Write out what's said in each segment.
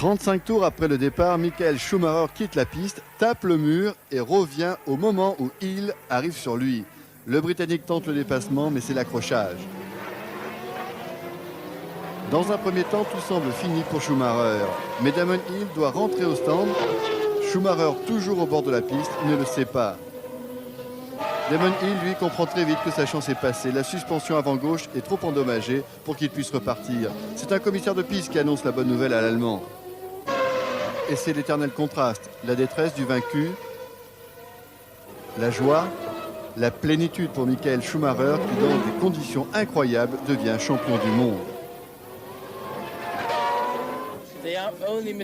35 tours après le départ, Michael Schumacher quitte la piste, tape le mur et revient au moment où Hill arrive sur lui. Le Britannique tente le dépassement, mais c'est l'accrochage. Dans un premier temps, tout semble fini pour Schumacher. Mais Damon Hill doit rentrer au stand. Schumacher, toujours au bord de la piste, ne le sait pas. Damon Hill, lui, comprend très vite que sa chance est passée. La suspension avant gauche est trop endommagée pour qu'il puisse repartir. C'est un commissaire de piste qui annonce la bonne nouvelle à l'Allemand. Et c'est l'éternel contraste. La détresse du vaincu, la joie, la plénitude pour Michael Schumacher qui, dans des conditions incroyables, devient champion du monde.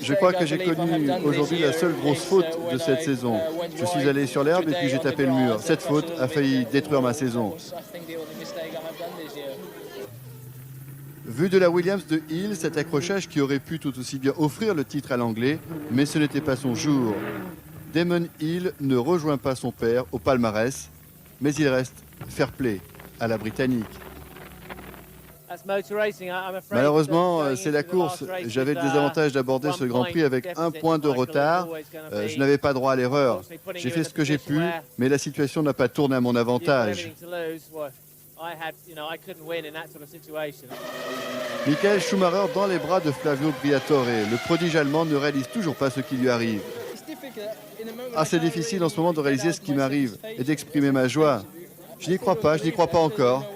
Je crois que j'ai connu aujourd'hui la seule grosse faute de cette saison. Je suis allé sur l'herbe et puis j'ai tapé le mur. Cette faute a failli détruire ma saison. Vu de la Williams de Hill, cet accrochage qui aurait pu tout aussi bien offrir le titre à l'Anglais, mais ce n'était pas son jour. Damon Hill ne rejoint pas son père au palmarès, mais il reste fair play à la Britannique. Malheureusement, c'est la course. J'avais le désavantage d'aborder ce Grand Prix avec 1 point de retard. Je n'avais pas droit à l'erreur. J'ai fait ce que j'ai pu, mais la situation n'a pas tourné à mon avantage. Michael Schumacher dans les bras de Flavio Briatore. Le prodige allemand ne réalise toujours pas ce qui lui arrive. C'est difficile en ce moment de réaliser ce qui m'arrive et d'exprimer ma joie. Je n'y crois pas encore.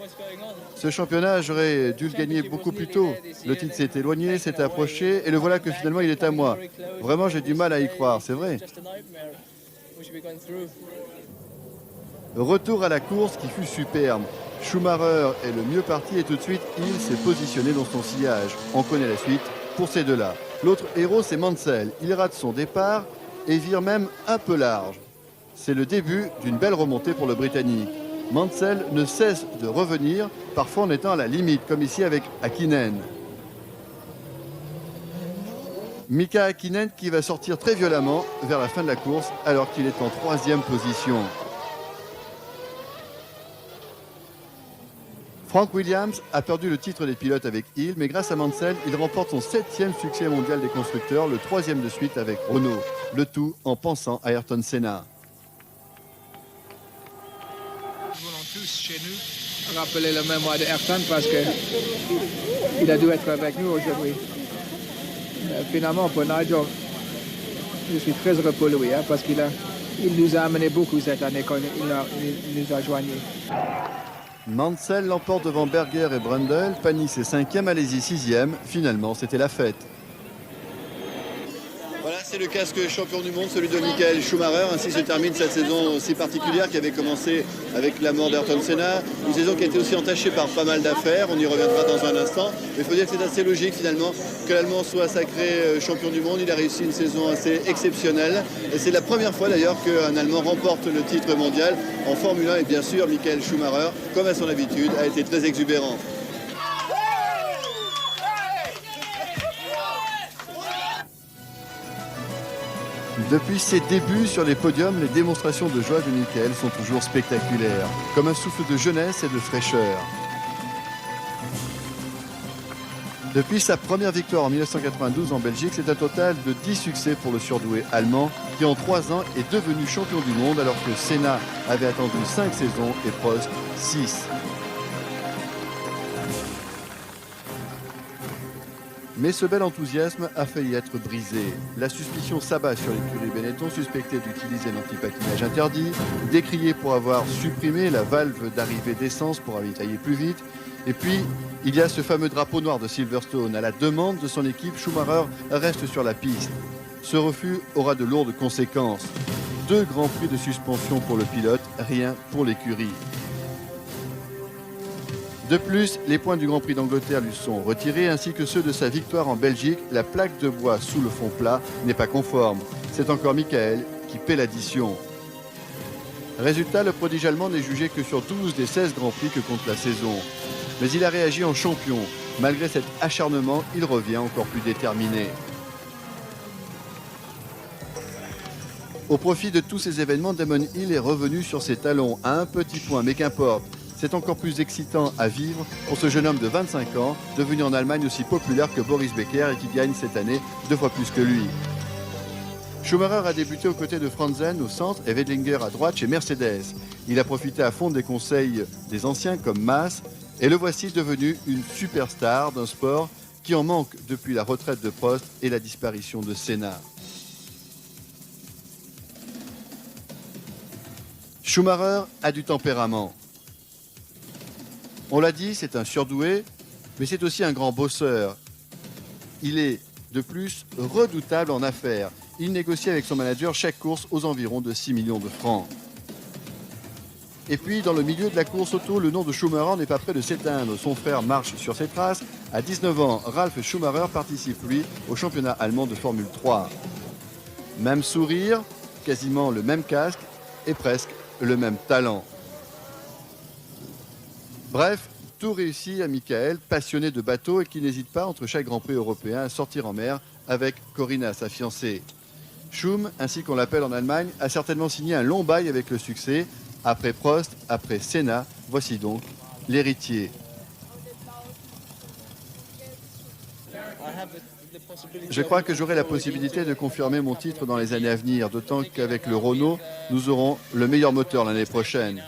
Ce championnat, j'aurais dû le gagner beaucoup plus tôt. Le titre s'est éloigné, s'est approché, et le voilà que finalement il est à moi. Vraiment, j'ai du mal à y croire, c'est vrai. Retour à la course qui fut superbe. Schumacher est le mieux parti et tout de suite, il s'est positionné dans son sillage. On connaît la suite pour ces deux-là. L'autre héros, c'est Mansell. Il rate son départ et vire même un peu large. C'est le début d'une belle remontée pour le Britannique. Mansell ne cesse de revenir, parfois en étant à la limite, comme ici avec Häkkinen. Mika Häkkinen qui va sortir très violemment vers la fin de la course alors qu'il est en 3e position. Frank Williams a perdu le titre des pilotes avec Hill, mais grâce à Mansell, il remporte son 7e succès mondial des constructeurs, le 3e de suite avec Renault. Le tout en pensant à Ayrton Senna. Nous voulons tous chez nous rappeler le mémoire de Ayrton parce qu'il a dû être avec nous aujourd'hui. Finalement, pour Nigel, je suis très heureux pour lui parce qu'il nous a amené beaucoup cette année quand il nous a joignés. Mansell l'emporte devant Berger et Brundle. Panis est 5e, Alesi 6e. Finalement, c'était la fête. Voilà, c'est le casque champion du monde, celui de Michael Schumacher. Ainsi se termine cette saison aussi particulière qui avait commencé avec la mort d'Ayrton Senna. Une saison qui a été aussi entachée par pas mal d'affaires. On y reviendra dans un instant. Mais il faut dire que c'est assez logique finalement que l'Allemand soit sacré champion du monde. Il a réussi une saison assez exceptionnelle. Et c'est la première fois d'ailleurs qu'un Allemand remporte le titre mondial en Formule 1. Et bien sûr, Michael Schumacher, comme à son habitude, a été très exubérant. Depuis ses débuts sur les podiums, les démonstrations de joie de Michael sont toujours spectaculaires, comme un souffle de jeunesse et de fraîcheur. Depuis sa première victoire en 1992 en Belgique, c'est un total de 10 succès pour le surdoué allemand, qui en 3 ans est devenu champion du monde alors que Senna avait attendu 5 saisons et Prost 6. Mais ce bel enthousiasme a failli être brisé. La suspicion s'abat sur l'écurie Benetton, suspectée d'utiliser l'antipatinage interdit, décriée pour avoir supprimé la valve d'arrivée d'essence pour ravitailler plus vite. Et puis, il y a ce fameux drapeau noir de Silverstone. À la demande de son équipe, Schumacher reste sur la piste. Ce refus aura de lourdes conséquences. 2 grands prix de suspension pour le pilote, rien pour l'écurie. De plus, les points du Grand Prix d'Angleterre lui sont retirés, ainsi que ceux de sa victoire en Belgique. La plaque de bois sous le fond plat n'est pas conforme. C'est encore Michael qui paie l'addition. Résultat, le prodige allemand n'est jugé que sur 12 des 16 Grands Prix que compte la saison. Mais il a réagi en champion. Malgré cet acharnement, il revient encore plus déterminé. Au profit de tous ces événements, Damon Hill est revenu sur ses talons à un petit point, mais qu'importe. C'est encore plus excitant à vivre pour ce jeune homme de 25 ans, devenu en Allemagne aussi populaire que Boris Becker et qui gagne cette année 2 fois plus que lui. Schumacher a débuté aux côtés de Franzen au centre et Weidlinger à droite chez Mercedes. Il a profité à fond des conseils des anciens comme Maas et le voici devenu une superstar d'un sport qui en manque depuis la retraite de Prost et la disparition de Senna. Schumacher a du tempérament. On l'a dit, c'est un surdoué, mais c'est aussi un grand bosseur. Il est, de plus, redoutable en affaires. Il négocie avec son manager chaque course aux environs de 6 millions de francs. Et puis, dans le milieu de la course auto, le nom de Schumacher n'est pas près de s'éteindre. Son frère marche sur ses traces. À 19 ans, Ralf Schumacher participe, lui, au championnat allemand de Formule 3. Même sourire, quasiment le même casque et presque le même talent. Bref, tout réussit à Michael, passionné de bateaux et qui n'hésite pas entre chaque Grand Prix européen à sortir en mer avec Corinna, sa fiancée. Schum, ainsi qu'on l'appelle en Allemagne, a certainement signé un long bail avec le succès. Après Prost, après Senna, voici donc l'héritier. Je crois que j'aurai la possibilité de confirmer mon titre dans les années à venir, d'autant qu'avec le Renault, nous aurons le meilleur moteur l'année prochaine.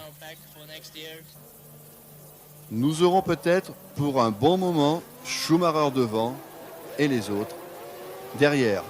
Nous aurons peut-être, pour un bon moment, Schumacher devant et les autres derrière.